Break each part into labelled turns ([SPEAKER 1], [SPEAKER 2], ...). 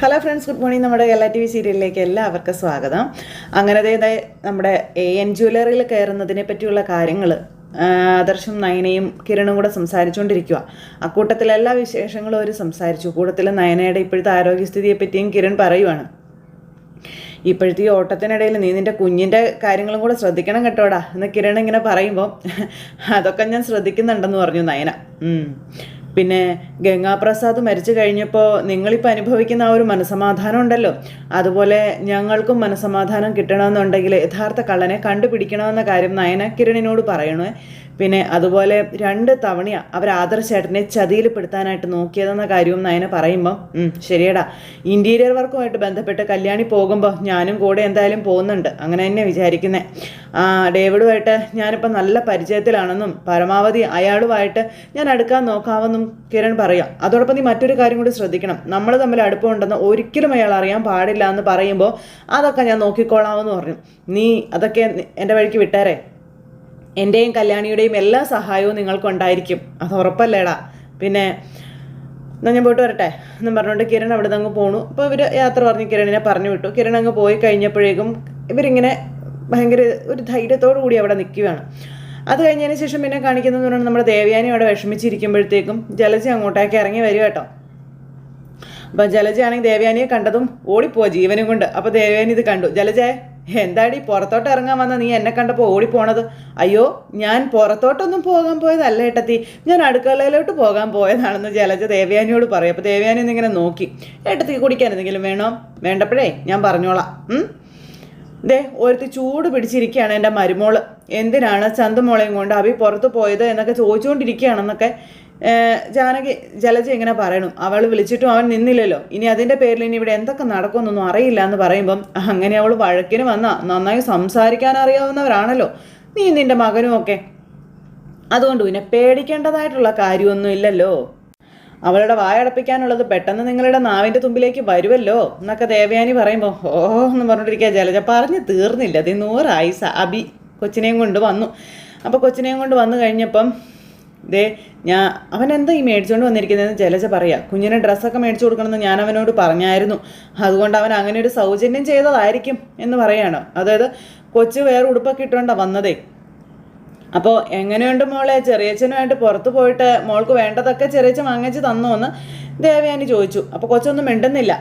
[SPEAKER 1] Hello friends, good morning. നമ്മുടെ Kerala TV സീരിയലിലേക്ക് എല്ലാവർക്കും സ്വാഗതം. അങ്ങനെ നമ്മുടെ AN ജ്വല്ലറിയിൽ കയറുന്നതിനെ പറ്റിയുള്ള കാര്യങ്ങൾ ആദർശും നയനയും കിരണും കൂടെ സംസാരിച്ചുകൊണ്ടിരിക്കുക. അക്കൂട്ടത്തിൽ എല്ലാ വിശേഷങ്ങളും അവർ സംസാരിച്ചു. കൂട്ടത്തിൽ നയനയുടെ ഇപ്പോഴത്തെ ആരോഗ്യസ്ഥിതിയെ പറ്റിയും കിരൺ പറയുവാണ്. ഇപ്പോഴത്തെ ഈ ഓട്ടത്തിനിടയിൽ നീ നിൻ്റെ കുഞ്ഞിൻ്റെ കാര്യങ്ങളും കൂടെ ശ്രദ്ധിക്കണം കേട്ടോടാ എന്ന് കിരൺ ഇങ്ങനെ പറയുമ്പോൾ അതൊക്കെ ഞാൻ ശ്രദ്ധിക്കുന്നുണ്ടെന്ന് പറഞ്ഞു നയന. പിന്നെ ഗംഗാപ്രസാദ് മരിച്ചു കഴിഞ്ഞപ്പോൾ നിങ്ങളിപ്പോൾ അനുഭവിക്കുന്ന ആ ഒരു മനസ്സമാധാനം ഉണ്ടല്ലോ, അതുപോലെ ഞങ്ങൾക്കും മനസ്സമാധാനം കിട്ടണമെന്നുണ്ടെങ്കിൽ യഥാർത്ഥ കള്ളനെ കണ്ടുപിടിക്കണമെന്ന കാര്യം നയന കിരണിനോട് പറയണേ. പിന്നെ അതുപോലെ 2 തവണയാണ് അവർ ആദർശേട്ടനെ ചതിയിൽപ്പെടുത്താനായിട്ട് നോക്കിയതെന്ന കാര്യവും നയന പറയുമ്പം ശരിയടാ, ഇൻറ്റീരിയർ വർക്കുമായിട്ട് ബന്ധപ്പെട്ട് കല്യാണി പോകുമ്പോൾ ഞാനും കൂടെ എന്തായാലും പോകുന്നുണ്ട്, അങ്ങനെ തന്നെ വിചാരിക്കുന്നത്. ഡേവിഡുമായിട്ട് ഞാനിപ്പോൾ നല്ല പരിചയത്തിലാണെന്നും പരമാവധി അയാളുമായിട്ട് ഞാൻ അടുക്കാൻ നോക്കാമെന്നും കിരൺ പറയാം. അതോടൊപ്പം നീ മറ്റൊരു കാര്യം കൂടി ശ്രദ്ധിക്കണം, നമ്മൾ തമ്മിൽ അടുപ്പമുണ്ടെന്ന് ഒരിക്കലും അയാൾ അറിയാൻ പാടില്ല എന്ന് പറയുമ്പോൾ അതൊക്കെ ഞാൻ നോക്കിക്കോളാമെന്ന് പറഞ്ഞു. നീ അതൊക്കെ എൻ്റെ വഴിക്ക് വിട്ടേരെ, എൻ്റെയും കല്യാണിയുടെയും എല്ലാ സഹായവും നിങ്ങൾക്കുണ്ടായിരിക്കും, അത് ഉറപ്പല്ലേടാ. പിന്നെ എന്നാൽ ഞാൻ പോയിട്ട് വരട്ടെ എന്നും പറഞ്ഞുകൊണ്ട് കിരൺ അവിടെ നിന്ന് അങ്ങ് പോണു. അപ്പോൾ ഇവർ യാത്ര പറഞ്ഞ് കിരണിനെ പറഞ്ഞു വിട്ടു. കിരൺ അങ്ങ് പോയി കഴിഞ്ഞപ്പോഴേക്കും ഇവരിങ്ങനെ ഭയങ്കര ഒരു ധൈര്യത്തോടു കൂടി അവിടെ നിൽക്കുകയാണ്. അത് കഴിഞ്ഞതിന് ശേഷം പിന്നെ കാണിക്കുന്നതെന്ന് പറഞ്ഞാൽ നമ്മുടെ ദേവയാനി അവിടെ വിഷമിച്ചിരിക്കുമ്പോഴത്തേക്കും ജലജ അങ്ങോട്ടേക്ക് ഇറങ്ങി വരും കേട്ടോ. അപ്പം ജലജയാണെങ്കിൽ ദേവയാനിയെ കണ്ടതും ഓടിപ്പോവാ ജീവനും കൊണ്ട്. അപ്പോൾ ദേവയാനി ഇത് കണ്ടു. ജലജേ, എന്താടി പുറത്തോട്ട് ഇറങ്ങാൻ വന്ന നീ എന്നെ കണ്ടപ്പോൾ ഓടിപ്പോണത്? അയ്യോ, ഞാൻ പുറത്തോട്ടൊന്നും പോകാൻ പോയതല്ല ഏട്ടത്തി, ഞാൻ അടുക്കളയിലോട്ട് പോകാൻ പോയതാണെന്ന് ജലജ ദേവയാനിയോട് പറയും. അപ്പോൾ ദേവയാനി എന്നിങ്ങനെ നോക്കി, ഏട്ടത്തി കുടിക്കാൻ എന്തെങ്കിലും വേണോ? വേണ്ടപ്പോഴേ ഞാൻ പറഞ്ഞോളാം. ഒരുത്തി ചൂട് പിടിച്ചിരിക്കുകയാണ് എൻ്റെ മരുമോള്, എന്തിനാണ് ചന്തുമോളെയും കൊണ്ട് അഭി പുറത്ത് പോയത് എന്നൊക്കെ ചോദിച്ചുകൊണ്ടിരിക്കുകയാണെന്നൊക്കെ ജലജ ഇങ്ങനെ പറയണു. അവൾ വിളിച്ചിട്ടും അവൻ നിന്നില്ലല്ലോ, ഇനി അതിൻ്റെ പേരിൽ ഇനി ഇവിടെ എന്തൊക്കെ നടക്കുമെന്നൊന്നും അറിയില്ല എന്ന് പറയുമ്പം അങ്ങനെ അവൾ വഴക്കിന് വന്ന നന്നായി സംസാരിക്കാൻ അറിയാവുന്നവരാണല്ലോ നീ നിൻ്റെ മകനും ഒക്കെ, അതുകൊണ്ട് പിന്നെ പേടിക്കേണ്ടതായിട്ടുള്ള കാര്യമൊന്നും ഇല്ലല്ലോ. അവളുടെ വായടപ്പിക്കാനുള്ളത് പെട്ടെന്ന് നിങ്ങളുടെ നാവിൻ്റെ തുമ്പിലേക്ക് വരുമല്ലോ എന്നൊക്കെ ദേവയാനി പറയുമ്പോൾ എന്ന് പറഞ്ഞിട്ടിരിക്കുക. ജലജ പറഞ്ഞു തീർന്നില്ല. അത് 100 ആയിസ അബി കൊച്ചിനെയും കൊണ്ട് വന്നു. അപ്പോൾ കൊച്ചിനെയും കൊണ്ട് വന്നു കഴിഞ്ഞപ്പം അവൻ എന്താ ഈ മേടിച്ചുകൊണ്ട് വന്നിരിക്കുന്നതെന്ന് ജലജ പറയാം. കുഞ്ഞിന് ഡ്രസ്സൊക്കെ മേടിച്ചു കൊടുക്കണമെന്ന് ഞാൻ അവനോട് പറഞ്ഞായിരുന്നു, അതുകൊണ്ട് അവൻ അങ്ങനെ ഒരു സൗജന്യം ചെയ്തതായിരിക്കും എന്ന് പറയാണ്. അതായത് കൊച്ചു വേറെ ഉടുപ്പൊക്കെ ഇട്ടുകൊണ്ടാണ് വന്നതേ. അപ്പോൾ എങ്ങനെയുണ്ട് മോളെ, ചെറിയച്ഛനുമായിട്ട് പുറത്ത് പോയിട്ട് മോൾക്ക് വേണ്ടതൊക്കെ ചെറിയച്ഛൻ വാങ്ങിച്ച് തന്നോ എന്ന് ദേവയാനി ചോദിച്ചു. അപ്പോൾ കൊച്ചൊന്നും മിണ്ടുന്നില്ല.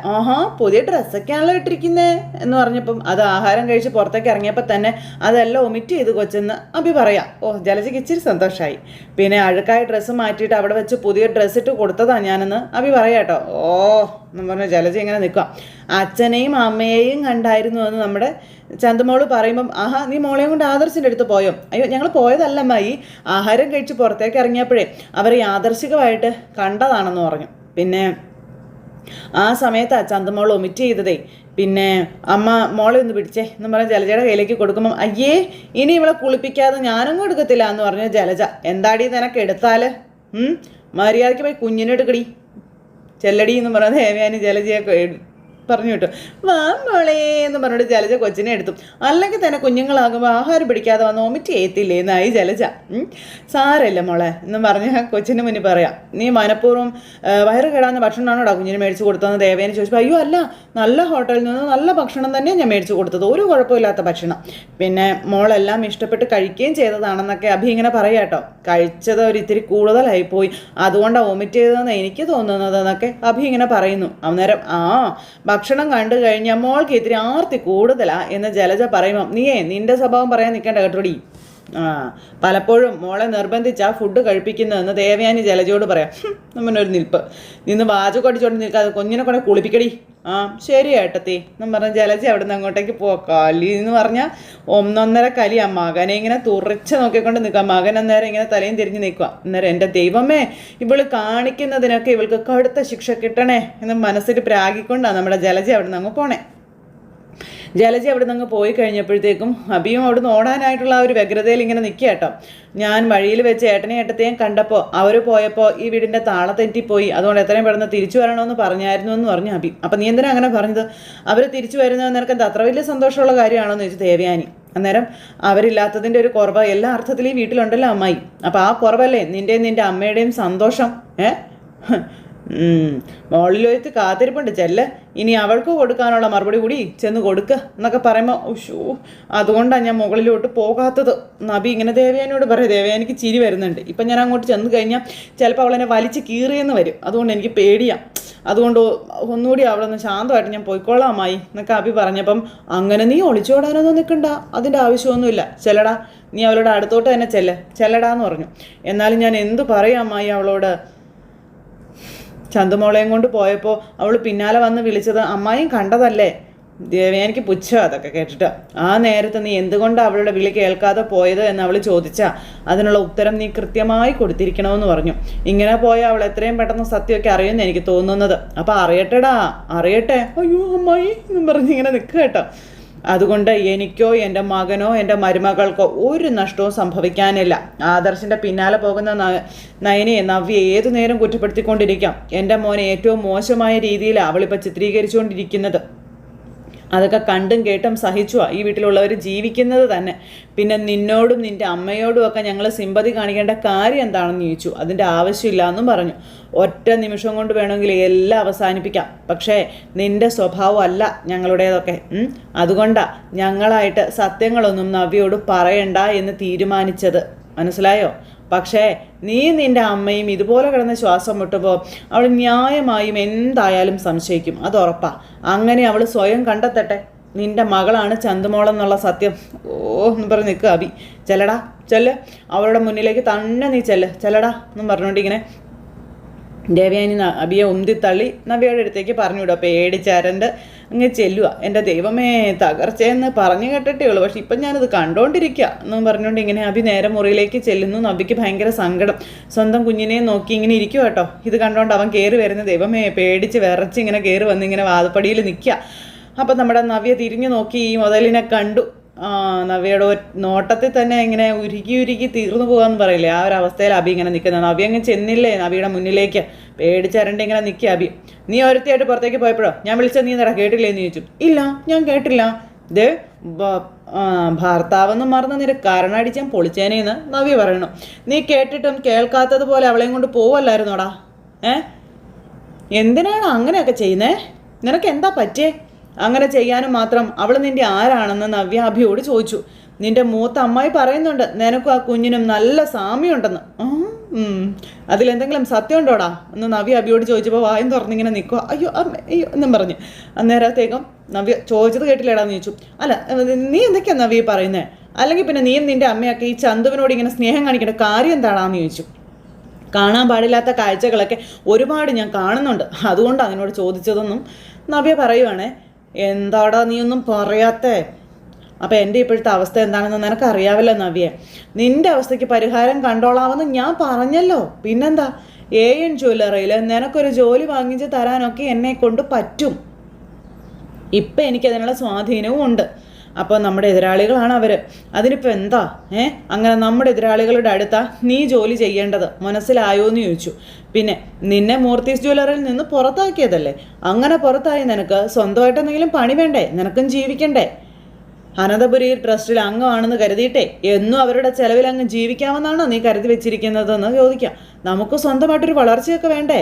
[SPEAKER 1] പുതിയ ഡ്രസ്സൊക്കെയാണല്ലോ ഇട്ടിരിക്കുന്നേ എന്ന് പറഞ്ഞപ്പം അത് ആഹാരം കഴിച്ച് പുറത്തേക്ക് ഇറങ്ങിയപ്പോൾ തന്നെ അതെല്ലാം ഒമിറ്റ് ചെയ്ത് കൊച്ചെന്ന് അഭി പറയാം. ജലജയ്ക്ക് ഇച്ചിരി സന്തോഷമായി. പിന്നെ അഴുക്കായ ഡ്രസ്സ് മാറ്റിയിട്ട് അവിടെ വെച്ച് പുതിയ ഡ്രസ്സ് ഇട്ട് കൊടുത്തതാണ് ഞാനെന്ന് അഭി പറയാട്ടോ. എന്ന് പറഞ്ഞ ജലജ ഇങ്ങനെ നിൽക്കുക. അച്ഛനെയും അമ്മയെയും കണ്ടായിരുന്നു എന്ന് നമ്മുടെ ചന്തുമോള് പറയുമ്പം നീ മോളെയും കൊണ്ട് ആദർശിൻ്റെ അടുത്ത് പോയോ? അയ്യോ, ഞങ്ങൾ പോയതല്ലമ്മ, ഈ ആഹാരം കഴിച്ച് പുറത്തേക്ക് ഇറങ്ങിയപ്പോഴേ അവർ യാദർശികമായിട്ട് കണ്ടതാണെന്ന് പറഞ്ഞു. പിന്നെ ആ സമയത്ത് ചന്തുമോൾ ഒമിറ്റ് ചെയ്തതേ. പിന്നെ അമ്മ മോളെ ഒന്ന് പിടിച്ചേ എന്ന് പറഞ്ഞ് ജലജയുടെ കയ്യിലേക്ക് കൊടുക്കുമ്പം അയ്യേ, ഇനി ഇവളെ കുളിപ്പിക്കാതെ ഞാനൊന്നും എടുക്കത്തില്ല എന്ന് പറഞ്ഞു ജലജ. എന്താടി നിനക്ക് എടുത്താൽ? മര്യാദയ്ക്ക് പോയി കുഞ്ഞിനെടുക്കടി ചെല്ലടി എന്ന് പറഞ്ഞ ദേവയാനി ജലജയെ പറഞ്ഞു വിട്ടു. വാ മോളേ എന്ന് പറഞ്ഞിട്ട് ജലജ കൊച്ചിനെ എടുത്തു. അല്ലെങ്കിൽ തന്നെ കുഞ്ഞുങ്ങളാകുമ്പോൾ ആഹാരം പിടിക്കാതെ വന്ന് ഒമിറ്റ് ചെയ്യത്തില്ലേ എന്നായി ജലജ. സാരമില്ല മോളെ എന്ന് പറഞ്ഞ് കൊച്ചിന് മുന്നിൽ പറയാം. നീ മനഃപൂർവ്വം വയറ് കേടാവുന്ന ഭക്ഷണമാണോടാ കുഞ്ഞിന് മേടിച്ച് കൊടുത്തതെന്ന് ദേവേനെ ചോദിച്ചപ്പോൾ അയ്യോ അല്ല, നല്ല ഹോട്ടലിൽ നിന്ന് നല്ല ഭക്ഷണം തന്നെ ഞാൻ മേടിച്ച് കൊടുത്തത്, ഒരു കുഴപ്പമില്ലാത്ത ഭക്ഷണം. പിന്നെ മോളെല്ലാം ഇഷ്ടപ്പെട്ട് കഴിക്കുകയും ചെയ്തതാണെന്നൊക്കെ അഭി ഇങ്ങനെ പറയാം കേട്ടോ. കഴിച്ചത് ഒരു ഇത്തിരി കൂടുതലായിപ്പോയി, അതുകൊണ്ടാണ് ഒമിറ്റ് ചെയ്തതെന്ന് എനിക്ക് തോന്നുന്നത് എന്നൊക്കെ അഭി ഇങ്ങനെ പറയുന്നു. അന്നേരം ഭക്ഷണം കണ്ടു കഴിഞ്ഞാൽ മോൾക്ക് ഇത്തിരി ആർത്തി കൂടുതലാ എന്ന് ജലജ പറയുമ്പം നിന്റെ സ്വഭാവം പറയാൻ നിൽക്കേണ്ട കേട്ടോടി, പലപ്പോഴും മോളെ നിർബന്ധിച്ചാ ഫുഡ് കഴിപ്പിക്കുന്നതെന്ന് ദേവയാനി ജലജയോട് പറയാം. നമ്മനൊരു നിൽപ്പ് നിന്ന് വാചകം അടിച്ചോണ്ട് നിൽക്കാതെ കുഞ്ഞിനെ കൊണ്ട് കുളിപ്പിക്കടി. ശരി ഏട്ടത്തി എന്നും പറഞ്ഞ ജലജ അവിടെ നിന്ന് അങ്ങോട്ടേക്ക് കലി എന്ന് പറഞ്ഞാൽ 1.5 കലിയാ. മകനെ ഇങ്ങനെ തുറച്ച് നോക്കിക്കൊണ്ട് നിൽക്കാം. മകൻ അന്നേരം ഇങ്ങനെ തലയും തിരിഞ്ഞ് നിൽക്കുക. അന്നേരം എൻ്റെ ദൈവമേ, ഇവള് കാണിക്കുന്നതിനൊക്കെ ഇവൾക്ക് കടുത്ത ശിക്ഷ കിട്ടണേ എന്ന് മനസ്സിൽ പ്രാഗിക്കൊണ്ടാണ് നമ്മുടെ ജലജ അവിടെ നിന്ന് അങ്ങ് പോണേ. ജലജ അവിടെ നിന്ന് പോയി കഴിഞ്ഞപ്പോഴത്തേക്കും അഭിയും അവിടെ നിന്ന് ഓടാനായിട്ടുള്ള ആ ഒരു വ്യഗ്രതയിൽ ഇങ്ങനെ നിൽക്കുക കേട്ടോ. ഞാൻ വഴിയിൽ വെച്ച് ഏട്ടത്തെയും കണ്ടപ്പോൾ അവർ പോയപ്പോൾ ഈ വീടിൻ്റെ താളം തെറ്റിപ്പോയി, അതുകൊണ്ട് എത്രയും പെട്ടെന്ന് തിരിച്ചു വരണമെന്ന് പറഞ്ഞായിരുന്നു എന്ന് പറഞ്ഞു അഭി. അപ്പം നീ എന്തിനാ അങ്ങനെ പറഞ്ഞത്? അവർ തിരിച്ചു വരുന്നത് നിനക്ക് എന്താ അത്ര വലിയ സന്തോഷമുള്ള കാര്യമാണോ എന്ന് ചോദിച്ചു ദേവയാനി. അന്നേരം അവരില്ലാത്തതിൻ്റെ ഒരു കുറവ് എല്ലാ അർത്ഥത്തിലും ഈ വീട്ടിലുണ്ടല്ലോ അമ്മായി. അപ്പോൾ ആ കുറവല്ലേ നിൻ്റെ അമ്മയുടെയും സന്തോഷം? മോളിലൊരുത്ത് കാത്തിരിപ്പുണ്ട് ചെല്ല്, ഇനി അവൾക്ക് കൊടുക്കാനുള്ള മറുപടി കൂടി ചെന്ന് കൊടുക്കുക എന്നൊക്കെ പറയുമ്പോൾ ഉഷൂ, അതുകൊണ്ടാണ് ഞാൻ മുകളിലോട്ട് പോകാത്തത്. നബി ഇങ്ങനെ ദേവയാനിയോട് പറയും. ദേവയാനിക്ക് ചിരി വരുന്നുണ്ട്. ഇപ്പം ഞാൻ അങ്ങോട്ട് ചെന്ന് കഴിഞ്ഞാൽ ചിലപ്പോൾ അവളെന്നെ വലിച്ച് കീറിയെന്ന് വരും. അതുകൊണ്ട് എനിക്ക് പേടിയാണ്. അതുകൊണ്ട് ഒന്നുകൂടി അവളൊന്ന് ശാന്തമായിട്ട് ഞാൻ പോയിക്കോളാം അമ്മായി എന്നൊക്കെ അബി പറഞ്ഞപ്പം, അങ്ങനെ നീ ഒളിച്ചോടാനൊന്നും നിൽക്കണ്ട, അതിൻ്റെ ആവശ്യമൊന്നുമില്ല, ചെല്ലടാ, നീ അവളുടെ അടുത്തോട്ട് തന്നെ ചെല്ലടാന്ന് പറഞ്ഞു. എന്നാലും ഞാൻ എന്തു പറയാം അമ്മായി അവളോട്? ചന്തുമോളെയും കൊണ്ട് പോയപ്പോൾ അവൾ പിന്നാലെ വന്ന് വിളിച്ചത് അമ്മായിയും കണ്ടതല്ലേ? ദേവയാനിക്ക് പുച്ഛം അതൊക്കെ കേട്ടിട്ട്. ആ നേരത്തെ നീ എന്തുകൊണ്ടാണ് അവളുടെ വിളി കേൾക്കാതെ പോയത് എന്ന് അവൾ ചോദിച്ചാൽ അതിനുള്ള ഉത്തരം നീ കൃത്യമായി കൊടുത്തിരിക്കണമെന്ന് പറഞ്ഞു. ഇങ്ങനെ പോയാൽ അവൾ എത്രയും പെട്ടെന്ന് സത്യമൊക്കെ അറിയുമെന്ന് എനിക്ക് തോന്നുന്നത്. അപ്പം അറിയട്ടെടാ, അറിയട്ടെ. അയ്യോ അമ്മായി എന്നും പറഞ്ഞിങ്ങനെ നിൽക്കുക കേട്ടോ. അതുകൊണ്ട് എനിക്കോ എൻ്റെ മകനോ എൻ്റെ മരുമകൾക്കോ ഒരു നഷ്ടവും സംഭവിക്കാനില്ല. ആദർശിൻ്റെ പിന്നാലെ പോകുന്ന നയനയെ നവ്യ ഏതു നേരം കുറ്റപ്പെടുത്തിക്കൊണ്ടിരിക്കാം. എൻ്റെ മോനെ ഏറ്റവും മോശമായ രീതിയിലാണ് അവളിപ്പോൾ ചിത്രീകരിച്ചുകൊണ്ടിരിക്കുന്നത്. അതൊക്കെ കണ്ടും കേട്ടും സഹിച്ചുവാ ഈ വീട്ടിലുള്ളവർ ജീവിക്കുന്നത് തന്നെ. പിന്നെ നിന്നോടും നിൻ്റെ അമ്മയോടും ഒക്കെ ഞങ്ങൾ സിമ്പതി കാണിക്കേണ്ട കാര്യം എന്താണെന്ന് ചോദിച്ചു. അതിൻ്റെ ആവശ്യമില്ല എന്നും പറഞ്ഞു. ഒറ്റ നിമിഷം കൊണ്ട് വേണമെങ്കിൽ എല്ലാം അവസാനിപ്പിക്കാം. പക്ഷേ നിൻ്റെ സ്വഭാവം അല്ല ഞങ്ങളുടേതൊക്കെ. അതുകൊണ്ടാണ് ഞങ്ങളായിട്ട് സത്യങ്ങളൊന്നും നവ്യയോട് പറയണ്ട എന്ന് തീരുമാനിച്ചത്. മനസ്സിലായോ? പക്ഷേ നീ നിൻ്റെ അമ്മയും ഇതുപോലെ കിടന്ന് ശ്വാസം മുട്ടുമ്പോൾ അവൾ ന്യായമായും എന്തായാലും സംശയിക്കും, അത് ഉറപ്പാ. അങ്ങനെ അവൾ സ്വയം കണ്ടെത്തട്ടെ നിൻ്റെ മകളാണ് ചന്തുമോളെന്നുള്ള സത്യം. എന്ന് പറഞ്ഞ് നിൽക്കുക അബി. ചെല്ലടാ ചെല്ല്, അവളുടെ മുന്നിലേക്ക് തന്നെ നീ ചെല്ലടാ എന്നും പറഞ്ഞുകൊണ്ടിങ്ങനെ ദേവയാനി അബിയെ ഉന്തിത്തള്ളി നവ്യയുടെ അടുത്തേക്ക് പറഞ്ഞു വിടുക. പേടിച്ചരണ്ട് അങ്ങ് ചെല്ലുക. എൻ്റെ ദൈവമേ തകർച്ചയെന്ന് പറഞ്ഞു കേട്ടിട്ടേ ഉള്ളൂ, പക്ഷെ ഇപ്പം ഞാനത് കണ്ടുകൊണ്ടിരിക്കുക എന്നും പറഞ്ഞുകൊണ്ട് ഇങ്ങനെ അബി നേരെ മുറിയിലേക്ക് ചെല്ലുന്നു. നബിക്ക് ഭയങ്കര സങ്കടം. സ്വന്തം കുഞ്ഞിനെ നോക്കി ഇങ്ങനെ ഇരിക്കുക കേട്ടോ. ഇത് കണ്ടുകൊണ്ട് അവൻ കയറി വരുന്ന ദൈവമേ പേടിച്ച് വിറച്ച് ഇങ്ങനെ കയറി വന്ന് ഇങ്ങനെ വാതുപ്പടിയിൽ നിൽക്കുക. അപ്പം നമ്മുടെ നവ്യ തിരിഞ്ഞു നോക്കി ഈ മുതലിനെ കണ്ടു. നവ്യയുടെ നോട്ടത്തിൽ തന്നെ ഇങ്ങനെ ഉരുക്കി തീർന്നു പോകാമെന്ന് പറയില്ലേ, ആ ഒരു അവസ്ഥയിൽ അബി ഇങ്ങനെ നിൽക്കുന്നത്. നവ്യ അങ്ങ് ചെന്നില്ലേ നവിയുടെ മുന്നിലേക്ക്. പേടിച്ചരണ്ട് ഇങ്ങനെ നിൽക്കുക അബി. നീ ഒരുത്തിയായിട്ട് പുറത്തേക്ക് പോയപ്പോഴോ ഞാൻ വിളിച്ചത് നീ നിറ കേട്ടില്ലേന്ന് ചോദിച്ചു. ഇല്ല ഞാൻ കേട്ടില്ല. ഇത് ഭർത്താവെന്ന് മറന്ന് നിന്റെ കരണടിച്ചാൻ പൊളിച്ചേനേന്ന് നവ്യ പറയണം. നീ കേട്ടിട്ടും കേൾക്കാത്തതുപോലെ അവളെയും കൊണ്ട് പോവല്ലായിരുന്നോടാ? എന്തിനാണ് അങ്ങനെയൊക്കെ ചെയ്യുന്നേ? നിനക്ക് എന്താ പറ്റിയേ? അങ്ങനെ ചെയ്യാനും മാത്രം അവൾ നിൻ്റെ ആരാണെന്ന് നവ്യ അഭിയോട് ചോദിച്ചു. നിൻ്റെ മൂത്ത അമ്മായി പറയുന്നുണ്ട് നിനക്കും ആ കുഞ്ഞിനും നല്ല സാമ്യമുണ്ടെന്ന്. അതിലെന്തെങ്കിലും സത്യം ഉണ്ടോടാ എന്ന് നവ്യ അഭിയോട് ചോദിച്ചപ്പോൾ വായും തുറന്നിങ്ങനെ നിൽക്കുക. അയ്യോ അയ്യോ എന്നും പറഞ്ഞ് അന്നേരത്തേക്കും നവ്യ ചോദിച്ചത് കേട്ടില്ലേടാന്ന് ചോദിച്ചു. അല്ല നീ എന്തൊക്കെയാണ് നവ്യ പറയുന്നത്? അല്ലെങ്കിൽ പിന്നെ നീയും നിൻ്റെ അമ്മയൊക്കെ ഈ ചന്തുവിനോട് ഇങ്ങനെ സ്നേഹം കാണിക്കേണ്ട കാര്യം എന്താടാന്ന് ചോദിച്ചു. കാണാൻ പാടില്ലാത്ത കാഴ്ചകളൊക്കെ ഒരുപാട് ഞാൻ കാണുന്നുണ്ട്, അതുകൊണ്ട് അതിനോട് ചോദിച്ചതെന്നും നവ്യ പറയുവാണേ. എന്താടാ നീ ഒന്നും പറയാത്തേ? അപ്പം എൻ്റെ ഇപ്പോഴത്തെ അവസ്ഥ എന്താണെന്ന് നിനക്കറിയാവല്ലോ നവ്യെ. നിൻ്റെ അവസ്ഥയ്ക്ക് പരിഹാരം കണ്ടോളാമെന്ന് ഞാൻ പറഞ്ഞല്ലോ. പിന്നെന്താ, AN ജ്വല്ലറിയിൽ നിനക്കൊരു ജോലി വാങ്ങിച്ച് തരാനൊക്കെ എന്നെ കൊണ്ട് പറ്റും. ഇപ്പം എനിക്കതിനുള്ള സ്വാധീനവും ഉണ്ട്. അപ്പോൾ നമ്മുടെ എതിരാളികളാണ് അവർ. അതിനിപ്പോൾ എന്താ? അങ്ങനെ നമ്മുടെ എതിരാളികളുടെ അടുത്താ നീ ജോലി ചെയ്യേണ്ടത്. മനസ്സിലായോ എന്ന് ചോദിച്ചു. പിന്നെ നിന്നെ മൂർത്തീസ് ജ്വല്ലറിയിൽ നിന്ന് പുറത്താക്കിയതല്ലേ? അങ്ങനെ പുറത്തായി നിനക്ക് സ്വന്തമായിട്ട് എന്തെങ്കിലും പണി വേണ്ടേ? നിനക്കും ജീവിക്കണ്ടേ? അനന്തപുരി ട്രസ്റ്റിൽ അംഗമാണെന്ന് കരുതിയിട്ടേ എന്നും അവരുടെ ചെലവിൽ അങ്ങ് ജീവിക്കാമെന്നാണോ നീ കരുതി വെച്ചിരിക്കുന്നതെന്ന് ചോദിക്കാം. നമുക്ക് സ്വന്തമായിട്ടൊരു വളർച്ചയൊക്കെ വേണ്ടേ?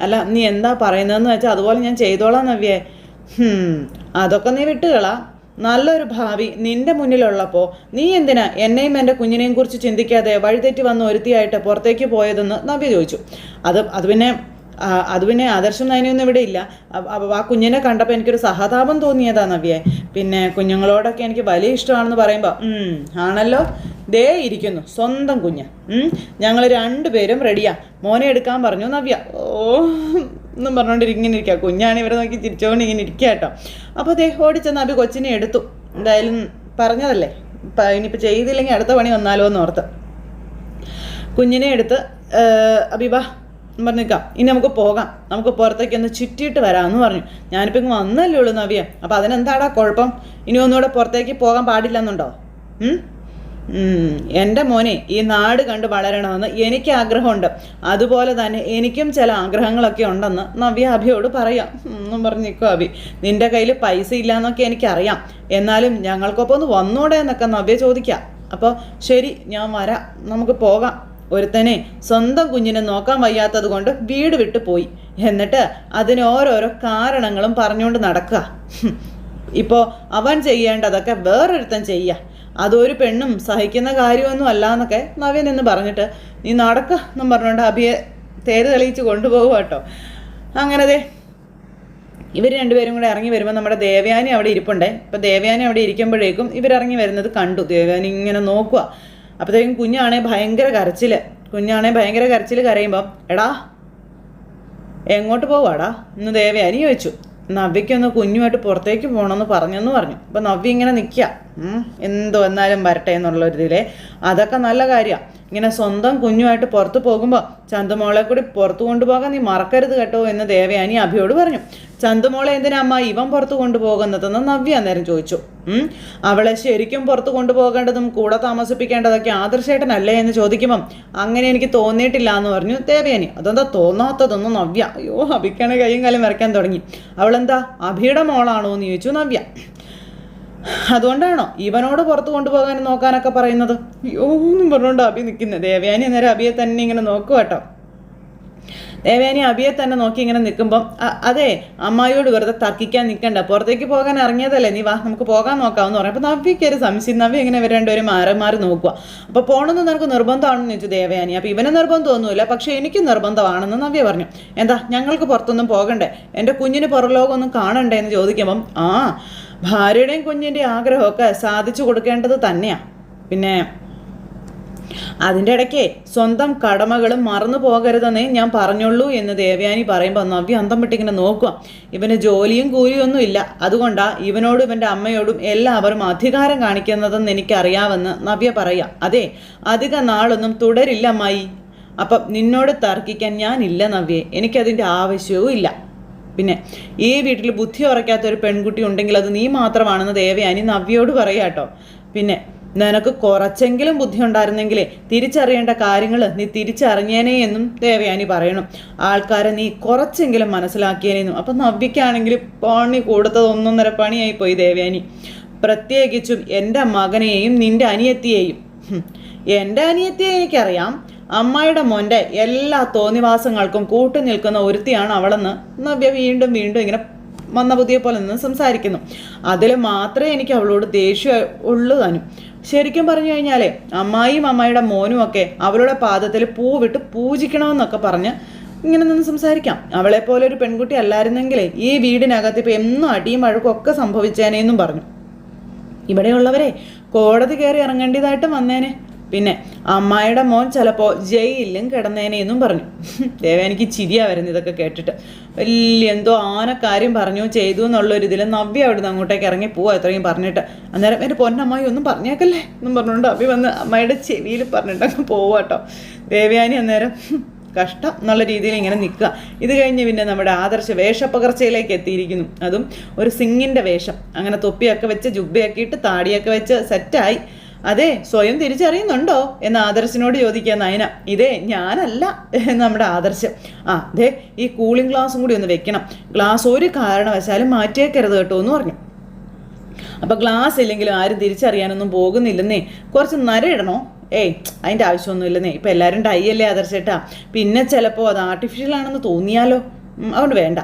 [SPEAKER 1] അല്ല നീ എന്താ പറയുന്നതെന്ന് വെച്ചാൽ അതുപോലെ ഞാൻ ചെയ്തോളാം നവ്യേ. അതൊക്കെ നീ വിട്ടുകളാ. നല്ലൊരു ഭാവി നിൻ്റെ മുന്നിലുള്ളപ്പോൾ നീ എന്തിനാ എന്നെയും എൻ്റെ കുഞ്ഞിനെയും കുറിച്ച് ചിന്തിക്കാതെ വഴിതെറ്റി വന്ന് ഒരുത്തിയായിട്ട് പുറത്തേക്ക് പോയതെന്ന് നവ്യ ചോദിച്ചു. അത് പിന്നെ ആദർശം നയനൊന്നും ഇവിടെ ഇല്ല. ആ കുഞ്ഞിനെ കണ്ടപ്പോൾ എനിക്കൊരു സഹതാപം തോന്നിയതാ നവ്യെ. പിന്നെ കുഞ്ഞുങ്ങളോടൊക്കെ എനിക്ക് വലിയ ഇഷ്ടമാണെന്ന് പറയുമ്പോൾ ആണല്ലോ, ദേ ഇരിക്കുന്നു സ്വന്തം കുഞ്ഞ്. ഞങ്ങൾ രണ്ടുപേരും റെഡിയാ, മോനെ എടുക്കാൻ പറഞ്ഞു നവ്യ. എന്നും പറഞ്ഞുകൊണ്ട് ഇങ്ങനെ ഇരിക്കുക. കുഞ്ഞാണ് ഇവരെ നോക്കി ചിരിച്ചുകൊണ്ട് ഇങ്ങനെ ഇരിക്കുക കേട്ടോ. അപ്പോൾ ദേ ഓടിച്ചെന്ന് അബി കൊച്ചിനെ എടുത്തു. എന്തായാലും പറഞ്ഞതല്ലേ, ഇനിയിപ്പോൾ ചെയ്തില്ലെങ്കിൽ അടുത്ത പണി വന്നാലോ എന്ന് ഓർത്ത് കുഞ്ഞിനെ എടുത്ത് അബിബാ പറഞ്ഞിക്കാം, ഇനി നമുക്ക് പോകാം, നമുക്ക് പുറത്തേക്ക് ഒന്ന് ചുറ്റിയിട്ട് വരാമെന്ന് പറഞ്ഞു. ഞാനിപ്പോൾ ഇങ്ങ് വന്നല്ലേ ഉള്ളൂ നവ്യ. അപ്പോൾ അതിനെന്താടാ കുഴപ്പം? ഇനി ഒന്നുകൂടെ പുറത്തേക്ക് പോകാൻ പാടില്ലെന്നുണ്ടോ? എൻ്റെ മോനെ ഈ നാട് കണ്ട് വളരണമെന്ന് എനിക്ക് ആഗ്രഹമുണ്ട്. അതുപോലെ തന്നെ എനിക്കും ചില ആഗ്രഹങ്ങളൊക്കെ ഉണ്ടെന്ന് നവ്യ അഭിയോട് പറയാം എന്നും പറഞ്ഞ് നിൽക്കും അഭി. നിൻ്റെ കയ്യിൽ പൈസ ഇല്ലയെന്നൊക്കെ എനിക്കറിയാം, എന്നാലും ഞങ്ങൾക്കൊപ്പം ഒന്ന് വന്നൂടെ എന്നൊക്കെ നവ്യ ചോദിക്കാം. അപ്പോൾ ശരി ഞാൻ വരാം, നമുക്ക് പോകാം ഒരുത്തനെ സ്വന്തം കുഞ്ഞിനെ നോക്കാൻ വയ്യാത്തത് കൊണ്ട് വീട് വിട്ടു പോയി. എന്നിട്ട് അതിന് ഓരോരോ കാരണങ്ങളും പറഞ്ഞുകൊണ്ട് നടക്കുക. ഇപ്പോൾ അവൻ ചെയ്യേണ്ടതൊക്കെ വേറൊരുത്തൻ ചെയ്യുക. അതൊരു പെണ്ണും സഹിക്കുന്ന കാര്യമൊന്നും അല്ല എന്നൊക്കെ നവ്യ നിന്ന് പറഞ്ഞിട്ട് നീ നടക്ക എന്നും പറഞ്ഞുകൊണ്ട് അഭിയെ തേര് തെളിയിച്ച് കൊണ്ടുപോകുക കേട്ടോ. അങ്ങനതെ ഇവർ രണ്ടുപേരും കൂടെ ഇറങ്ങി വരുമ്പോൾ നമ്മുടെ ദേവയാനി അവിടെ ഇരിപ്പുണ്ടേ. ഇപ്പം ദേവയാനി അവിടെ ഇരിക്കുമ്പോഴേക്കും ഇവരിറങ്ങി വരുന്നത് കണ്ടു. ദേവയാനി ഇങ്ങനെ നോക്കുക. അപ്പോഴത്തേക്കും കുഞ്ഞാണേ ഭയങ്കര കരച്ചിൽ കരയുമ്പം എടാ എങ്ങോട്ട് പോവാടാ എന്ന് ദേവയാനി ചോദിച്ചു. നവ്യയ്ക്കൊന്ന് കുഞ്ഞുമായിട്ട് പുറത്തേക്ക് പോകണമെന്ന് പറഞ്ഞു. അപ്പം നവ്യ ഇങ്ങനെ നിൽക്കുക, എന്തോ എന്നാലും വരട്ടെ എന്നുള്ളൊരിതിലെ. അതൊക്കെ നല്ല കാര്യമാണ്. ഇങ്ങനെ സ്വന്തം കുഞ്ഞുമായിട്ട് പുറത്ത് പോകുമ്പോൾ ചന്തുമോളെ കൂടി പുറത്ത് കൊണ്ടുപോകാൻ നീ മറക്കരുത് കേട്ടോ എന്ന് ദേവയാനി അഭിയോട് പറഞ്ഞു. ചന്തുമോളെ എന്തിനാ അമ്മ ഇവൻ പുറത്ത് കൊണ്ടുപോകുന്നതെന്ന് നവ്യ അന്നേരം ചോദിച്ചു. അവളെ ശരിക്കും പുറത്ത് കൊണ്ടുപോകേണ്ടതും കൂടെ താമസിപ്പിക്കേണ്ടതൊക്കെ ആദർശേട്ടനല്ലേ എന്ന് ചോദിക്കുമ്പം അങ്ങനെ എനിക്ക് തോന്നിയിട്ടില്ല എന്ന് പറഞ്ഞു ദേവയാനി. അതെന്താ തോന്നാത്തതൊന്നും നവ്യ. അയ്യോ അഭിക്കാണ് കൈയും കാലും വരയ്ക്കാൻ തുടങ്ങി. അവളെന്താ അഭിയുടെ മോളാണോ എന്ന് ചോദിച്ചു നവ്യ. അതുകൊണ്ടാണോ ഇവനോട് പുറത്ത് കൊണ്ടുപോകാനും നോക്കാനൊക്കെ പറയുന്നത്? അയ്യോ എന്നും പറഞ്ഞുകൊണ്ട് അഭി നിൽക്കുന്നത്. ദേവയാനി അന്നേരം അഭിയെ തന്നെ ഇങ്ങനെ നോക്കുക കേട്ടോ. ദേവയാനി അഭിയെ തന്നെ നോക്കി ഇങ്ങനെ നിൽക്കുമ്പം അതെ അമ്മായിയോട് വെറുതെ തർക്കിക്കാൻ നിൽക്കണ്ട, പുറത്തേക്ക് പോകാൻ ഇറങ്ങിയതല്ലേ, നീ വാ നമുക്ക് പോകാൻ നോക്കാമെന്ന് പറഞ്ഞു. അപ്പോൾ നവ്യയ്ക്ക് ഒരു സംശയം. നവ്യ ഇങ്ങനെ ഇവർ രണ്ടുപേരും മാറി നോക്കുക. അപ്പോൾ പോകണമെന്ന് നിനക്ക് നിർബന്ധമാണെന്ന് ചോദിച്ചു ദേവയാനി. അപ്പോൾ ഇവന് നിർബന്ധമൊന്നുമില്ല, പക്ഷേ എനിക്ക് നിർബന്ധമാണെന്ന് നവ്യ പറഞ്ഞു. എന്താ ഞങ്ങൾക്ക് പുറത്തൊന്നും പോകണ്ടേ, എൻ്റെ കുഞ്ഞിന് പുറലോകമൊന്നും കാണണ്ടേ എന്ന് ചോദിക്കുമ്പം ഭാര്യയുടെയും കുഞ്ഞിൻ്റെയും ആഗ്രഹമൊക്കെ സാധിച്ചു കൊടുക്കേണ്ടത് തന്നെയാണ്. പിന്നെ അതിൻ്റെ ഇടയ്ക്ക് സ്വന്തം കടമകളും മറന്നു പോകരുതെന്നേ ഞാൻ പറഞ്ഞുള്ളൂ എന്ന് ദേവയാനി പറയുമ്പോൾ നവ്യ അന്തം വിട്ടിങ്ങനെ നോക്കുക. ഇവന് ജോലിയും കൂലിയും ഒന്നും ഇല്ല, അതുകൊണ്ടാണ് ഇവനോടും ഇവൻ്റെ അമ്മയോടും എല്ലാവരും അധികാരം കാണിക്കുന്നതെന്ന് എനിക്കറിയാമെന്ന് നവ്യ പറയുക. അതെ അധിക നാളൊന്നും തുടരില്ല അമ്മായി. അപ്പം നിന്നോട് തർക്കിക്കാൻ ഞാനില്ല നവ്യേ, എനിക്കതിൻ്റെ ആവശ്യവും ഇല്ല. പിന്നെ ഈ വീട്ടിൽ ബുദ്ധി ഉറയ്ക്കാത്തൊരു പെൺകുട്ടി ഉണ്ടെങ്കിൽ അത് നീ മാത്രമാണെന്ന് ദേവയാനി നവ്യയോട് പറയുക കേട്ടോ. പിന്നെ നിനക്ക് കുറച്ചെങ്കിലും ബുദ്ധി ഉണ്ടായിരുന്നെങ്കിലേ തിരിച്ചറിയേണ്ട കാര്യങ്ങൾ നീ തിരിച്ചറിഞ്ഞേനേ എന്നും ദേവയാനി പറയണം. ആൾക്കാരെ നീ കുറച്ചെങ്കിലും മനസ്സിലാക്കിയേനെന്നും. അപ്പം നവ്യക്കാണെങ്കിൽ പണി കൊടുത്തത് 1.5 പണിയായിപ്പോയി ദേവയാനി. പ്രത്യേകിച്ചും എൻ്റെ മകനെയും നിൻ്റെ അനിയത്തിയെയും. എൻ്റെ അനിയത്തിയെ എനിക്കറിയാം, അമ്മായിയുടെ മോൻ്റെ എല്ലാ തോന്നിവാസങ്ങൾക്കും കൂട്ടു നിൽക്കുന്ന ഒരുത്തിയാണ് അവളെന്ന് നവ്യ വീണ്ടും ഇങ്ങനെ വന്ന പുതിയ പോലെ നിന്ന് സംസാരിക്കുന്നു. അതിൽ മാത്രമേ എനിക്ക് അവളോട് ദേഷ്യം ഉള്ളൂ താനും. ശരിക്കും പറഞ്ഞു കഴിഞ്ഞാലേ അമ്മായിയും അമ്മായിയുടെ മോനും ഒക്കെ അവളുടെ പാദത്തിൽ പൂവിട്ട് പൂജിക്കണമെന്നൊക്കെ പറഞ്ഞ് ഇങ്ങനെ നിന്ന് സംസാരിക്കാം. അവളെപ്പോലെ ഒരു പെൺകുട്ടി അല്ലായിരുന്നെങ്കിലേ ഈ വീടിനകത്ത് ഇപ്പം എന്നും അടിയും വഴക്കും ഒക്കെ സംഭവിച്ചേനേന്നും പറഞ്ഞു. ഇവിടെയുള്ളവരെ കോടതി കയറി ഇറങ്ങേണ്ടതായിട്ടും വന്നേനെ. പിന്നെ അമ്മായിയുടെ മോൻ ചിലപ്പോൾ ജയിലിലും കിടന്നേനെന്നും പറഞ്ഞു. ദേവയാനിക്ക് ചിരിയാ വരുന്നത് ഇതൊക്കെ കേട്ടിട്ട്. വലിയ എന്തോ ആനക്കാര്യം പറഞ്ഞു ചെയ്തു എന്നുള്ളൊരിതിൽ നവ്യ അവിടെ നിന്ന് അങ്ങോട്ടേക്ക് ഇറങ്ങി പോവാ എത്രയും പറഞ്ഞിട്ട്. അന്നേരം എൻ്റെ പൊന്നമ്മായി ഒന്നും പറഞ്ഞേക്കല്ലേ എന്നും പറഞ്ഞുകൊണ്ട് അഭി വന്ന് അമ്മായിയുടെ ചെവിയിൽ പറഞ്ഞിട്ട് അങ്ങ് പോവാട്ടോ. ദേവയാനി അന്നേരം കഷ്ടം എന്നുള്ള രീതിയിൽ ഇങ്ങനെ നിൽക്കുക. ഇത് കഴിഞ്ഞ് പിന്നെ നമ്മുടെ ആദർശ വേഷപ്പകർച്ചയിലേക്ക് എത്തിയിരിക്കുന്നു. അതും ഒരു സിംഗിൻ്റെ വേഷം. അങ്ങനെ തൊപ്പിയൊക്കെ വെച്ച് ജുബ്ബയൊക്കെ ഇട്ട് താടിയൊക്കെ വെച്ച് സെറ്റായി. അതെ സ്വയം തിരിച്ചറിയുന്നുണ്ടോ എന്ന് ആദർശിനോട് ചോദിക്കുക നയന. ഇതേ ഞാനല്ല എന്ന് നമ്മുടെ ആദർശം. അതെ ഈ കൂളിംഗ് ഗ്ലാസും കൂടി ഒന്ന് വെക്കണം, ഗ്ലാസ് ഒരു കാരണവശാലും മാറ്റിയേക്കരുത് കേട്ടോ എന്ന് പറഞ്ഞു. അപ്പം ഗ്ലാസ് ഇല്ലെങ്കിലും ആരും തിരിച്ചറിയാനൊന്നും പോകുന്നില്ലെന്നേ, കുറച്ച് നരയിടണോ? അതിൻ്റെ ആവശ്യമൊന്നുമില്ലെന്നേ, ഇപ്പം എല്ലാവരും ഡൈ അല്ലേ ആദർശേട്ടാ, പിന്നെ ചിലപ്പോൾ അത് ആർട്ടിഫിഷ്യൽ ആണെന്ന് തോന്നിയാലോ, അതുകൊണ്ട് വേണ്ട.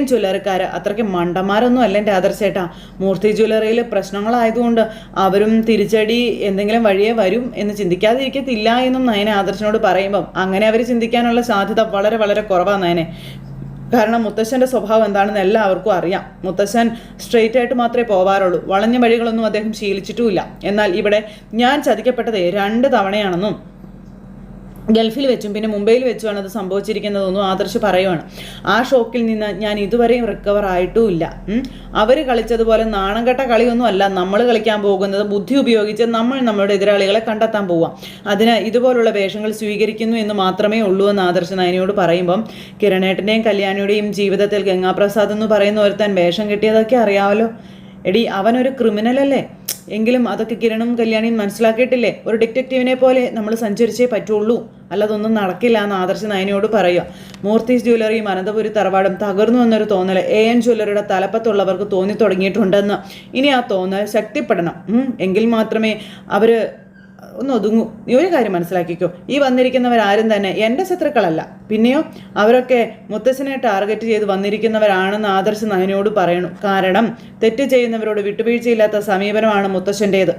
[SPEAKER 1] ജ്വല്ലറിക്കാർ അത്രയ്ക്ക് മണ്ടന്മാരൊന്നും അല്ല എൻ്റെ ആദർശേട്ടാ. മൂർത്തി ജ്വല്ലറിയിൽ പ്രശ്നങ്ങളായതുകൊണ്ട് അവരും തിരിച്ചടി എന്തെങ്കിലും വഴിയേ വരും എന്ന് ചിന്തിക്കാതിരിക്കത്തില്ല എന്നും നയനെ ആദർശനോട് പറയുമ്പം അങ്ങനെ അവർ ചിന്തിക്കാനുള്ള സാധ്യത വളരെ വളരെ കുറവാണ് നയനെ. കാരണം മുത്തശ്ശൻ്റെ സ്വഭാവം എന്താണെന്ന് എല്ലാവർക്കും അറിയാം. മുത്തശ്ശൻ സ്ട്രെയിറ്റ് ആയിട്ട് മാത്രമേ പോവാറുള്ളൂ, വളഞ്ഞ വഴികളൊന്നും അദ്ദേഹം ശീലിച്ചിട്ടുമില്ല. എന്നാൽ ഇവിടെ ഞാൻ ചതിക്കപ്പെട്ടത് 2 തവണയാണെന്നും ഗൾഫിൽ വെച്ചും പിന്നെ മുംബൈയിൽ വെച്ചുമാണ് അത് സംഭവിച്ചിരിക്കുന്നതെന്നും ആദർശ് പറയുവാണ്. ആ ഷോക്കിൽ നിന്ന് ഞാൻ ഇതുവരെയും റിക്കവർ ആയിട്ടുമില്ല. അവർ കളിച്ചതുപോലെ നാണം കെട്ട കളിയൊന്നും അല്ല നമ്മൾ കളിക്കാൻ പോകുന്നത്. ബുദ്ധി ഉപയോഗിച്ച് നമ്മൾ നമ്മളുടെ എതിരാളികളെ കണ്ടെത്താൻ പോവാം. അതിന് ഇതുപോലുള്ള വേഷങ്ങൾ സ്വീകരിക്കുന്നു എന്ന് മാത്രമേ ഉള്ളൂ എന്ന് ആദർശ് നയനയോട് പറയുമ്പം കിരണേട്ടൻ്റെയും കല്യാണിയുടെയും ജീവിതത്തിൽ ഗംഗാപ്രസാദ് എന്ന് പറയുന്ന ഒരുത്തൻ വേഷം കിട്ടിയതൊക്കെ അറിയാമല്ലോ. എടി അവനൊരു ക്രിമിനലല്ലേ, എങ്കിലും അതൊക്കെ കിരണും കല്യാണിയും മനസ്സിലാക്കിയിട്ടില്ലേ. ഒരു ഡിറ്റക്റ്റീവിനെ പോലെ നമ്മൾ സഞ്ചരിച്ചേ പറ്റുള്ളൂ, അല്ലാതൊന്നും നടക്കില്ല എന്ന് ആദർശ് നയനയോട് പറയുക. മൂർത്തീസ് ജ്വല്ലറിയും അനന്തപുരി തറവാടും തകർന്നു എന്നൊരു തോന്നൽ AN ജ്വല്ലറിയുടെ തലപ്പത്തുള്ളവർക്ക് തോന്നി തുടങ്ങിയിട്ടുണ്ടെന്ന്. ഇനി ആ തോന്നൽ ശക്തിപ്പെടണം. എങ്കിൽ മാത്രമേ അവർ ഒന്ന് ഒതുങ്ങൂ. നീ ഒരു കാര്യം മനസ്സിലാക്കിക്കോ, ഈ വന്നിരിക്കുന്നവരാരും തന്നെ എൻ്റെ ശത്രുക്കളല്ല. പിന്നെയോ അവരൊക്കെ മുത്തശ്ശനെ ടാർഗറ്റ് ചെയ്ത് വന്നിരിക്കുന്നവരാണെന്ന് ആദർശ് നയനയോട് പറയണു. കാരണം തെറ്റ് ചെയ്യുന്നവരോട് വിട്ടുവീഴ്ചയില്ലാത്ത സമീപനമാണ് മുത്തശ്ശൻ്റേത്.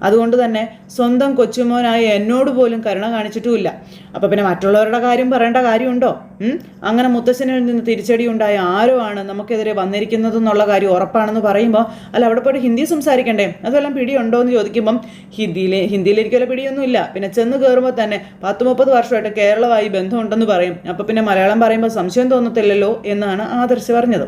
[SPEAKER 1] അതുകൊണ്ട് തന്നെ സ്വന്തം കൊച്ചുമോനായ എന്നോട് പോലും കരുണ കാണിച്ചിട്ടുമില്ല. അപ്പം പിന്നെ മറ്റുള്ളവരുടെ കാര്യം പറയേണ്ട കാര്യമുണ്ടോ? അങ്ങനെ മുത്തശ്ശനിൽ നിന്ന് തിരിച്ചടി ഉണ്ടായ ആരോ ആണ് നമുക്കെതിരെ വന്നിരിക്കുന്നതെന്നുള്ള കാര്യം ഉറപ്പാണെന്ന് പറയുമ്പോൾ, അല്ല അവിടെ പോയിട്ട് ഹിന്ദി സംസാരിക്കണ്ടേ, അതെല്ലാം പിടിയുണ്ടോ എന്ന് ചോദിക്കുമ്പം ഹിന്ദിയിലിരിക്കുമല്ലോ പിടിയൊന്നുമില്ല. പിന്നെ ചെന്ന് കയറുമ്പോൾ തന്നെ 10-30 വർഷമായിട്ട് കേരളമായി ബന്ധമുണ്ടെന്ന് പറയും. അപ്പം പിന്നെ മലയാളം പറയുമ്പോൾ സംശയം തോന്നത്തില്ലല്ലോ എന്നാണ് ആദർശ് പറഞ്ഞത്.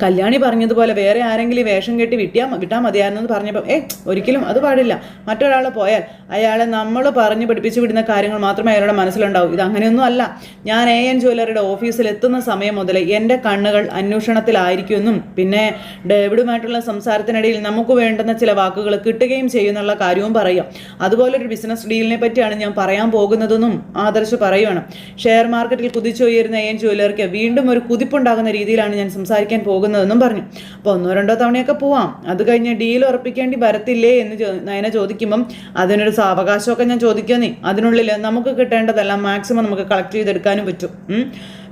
[SPEAKER 1] കല്യാണി പറഞ്ഞതുപോലെ വേറെ ആരെങ്കിലും വേഷം കെട്ടി വിട്ടാൽ മതിയായിരുന്നെന്ന് പറഞ്ഞപ്പം ഒരിക്കലും അത് പാടില്ല. മറ്റൊരാൾ പോയാൽ അയാളെ നമ്മൾ പറഞ്ഞ് പഠിപ്പിച്ചു വിടുന്ന കാര്യങ്ങൾ മാത്രമേ അയാളുടെ മനസ്സിലുണ്ടാവും. ഇതങ്ങനെയൊന്നും അല്ല. ഞാൻ AN ജ്വല്ലറിയുടെ ഓഫീസിൽ എത്തുന്ന സമയം മുതൽ എൻ്റെ കണ്ണുകൾ അന്വേഷണത്തിലായിരിക്കുമെന്നും പിന്നെ ഡേവിഡുമായിട്ടുള്ള സംസാരത്തിനിടയിൽ നമുക്ക് വേണ്ടുന്ന ചില വാക്കുകൾ കിട്ടുകയും ചെയ്യുന്നുള്ള കാര്യവും പറയാം. അതുപോലൊരു ബിസിനസ് ഡീലിനെ പറ്റിയാണ് ഞാൻ പറയാൻ പോകുന്നതെന്നും ആദർശ് പറയുകയാണ്. ഷെയർ മാർക്കറ്റിൽ കുതിച്ചുയരുന്ന AN ജ്വല്ലറിക്ക് വീണ്ടും ഒരു കുതിപ്പുണ്ടാകുന്ന രീതിയിലാണ് ഞാൻ സംസാരിക്കാൻ പോകുന്നതെന്നും പറഞ്ഞു. അപ്പോൾ 1-2 തവണയൊക്കെ പോവാം, അത് കഴിഞ്ഞ് ഡീൽ ഉറപ്പിക്കേണ്ടി വരത്തില്ലേ എന്ന് നയന ചോദിക്കുമ്പം അതിനൊരു സാവകാശമൊക്കെ ഞാൻ ചോദിക്കുന്നേ. അതിനുള്ളിൽ നമുക്ക് കിട്ടേണ്ടതെല്ലാം മാക്സിമം നമുക്ക് കളക്ട് ചെയ്തെടുക്കാനും പറ്റും.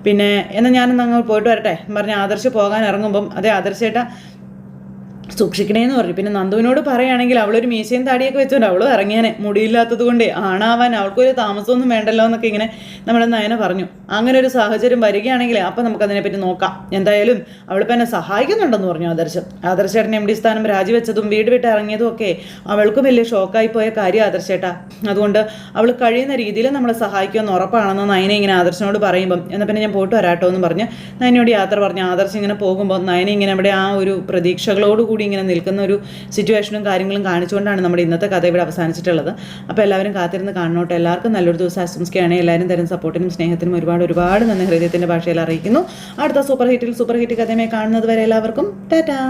[SPEAKER 1] പിന്നെ എന്നാൽ ഞാനൊന്ന് അങ്ങ് പോയിട്ട് വരട്ടെ പറഞ്ഞ് ആദർശ് പോകാൻ ഇറങ്ങുമ്പം അതേ ആദർശേട്ടാ സൂക്ഷിക്കണേന്ന് പറഞ്ഞു. പിന്നെ നന്ദുവിനോട് പറയുകയാണെങ്കിൽ അവളൊരു മീശയും താടിയൊക്കെ വെച്ചോണ്ട് അവളും ഇറങ്ങിയാനെ, മുടിയില്ലാത്തത് കൊണ്ട് ആണാവാൻ അവൾക്കൊരു താമസമൊന്നും വേണ്ടല്ലോ എന്നൊക്കെ ഇങ്ങനെ നമ്മുടെ നയന പറഞ്ഞു. അങ്ങനെ ഒരു സാഹചര്യം വരികയാണെങ്കിൽ അപ്പം നമുക്കതിനെപ്പറ്റി നോക്കാം. എന്തായാലും അവളിപ്പോൾ എന്നെ സഹായിക്കുന്നുണ്ടെന്ന് പറഞ്ഞു ആദർശേട്ടൻ MD സ്ഥാനം രാജിവെച്ചതും വീട് വിട്ട് ഇറങ്ങിയതും ഒക്കെ അവൾക്കും വലിയ ഷോക്കായി പോയ കാര്യം ആദർശേട്ടാ. അതുകൊണ്ട് അവൾ കഴിയുന്ന രീതിയിൽ നമ്മളെ സഹായിക്കുമെന്ന് ഉറപ്പാണെന്ന് നയന ഇങ്ങനെ ആദർശനോട് പറയുമ്പം എന്നാൽ പിന്നെ ഞാൻ പോയിട്ട് വരാട്ടോ എന്ന് പറഞ്ഞ് നയനയോട് യാത്ര പറഞ്ഞു. ആദർശം ഇങ്ങനെ പോകുമ്പോൾ നയന ഇങ്ങനെ അവിടെ ആ ഒരു പ്രതീക്ഷകളോടുകൂടി ഇങ്ങനെ നിൽക്കുന്ന ഒരു സിറ്റുവേഷനും കാര്യങ്ങളും കാണിച്ചുകൊണ്ടാണ് നമ്മുടെ ഇന്നത്തെ കഥ ഇവിടെ അവസാനിച്ചിട്ടുള്ളത്. അപ്പോൾ എല്ലാവരും കാത്തിരുന്ന് കാണണോട്ടെ. എല്ലാവർക്കും നല്ലൊരു ദിവസം ആശംസിക്കുകയാണ്. എല്ലാവരും തരുന്ന സപ്പോർട്ടിനും സ്നേഹത്തിനും ഒരുപാട് നന്ദി ഹൃദയത്തിൻ്റെ ഭാഷയിൽ അറിയിക്കുന്നു. അടുത്ത സൂപ്പർ ഹിറ്റ് കഥയുമായി കാണുന്നത് വരെ എല്ലാവർക്കും ടാറ്റാ.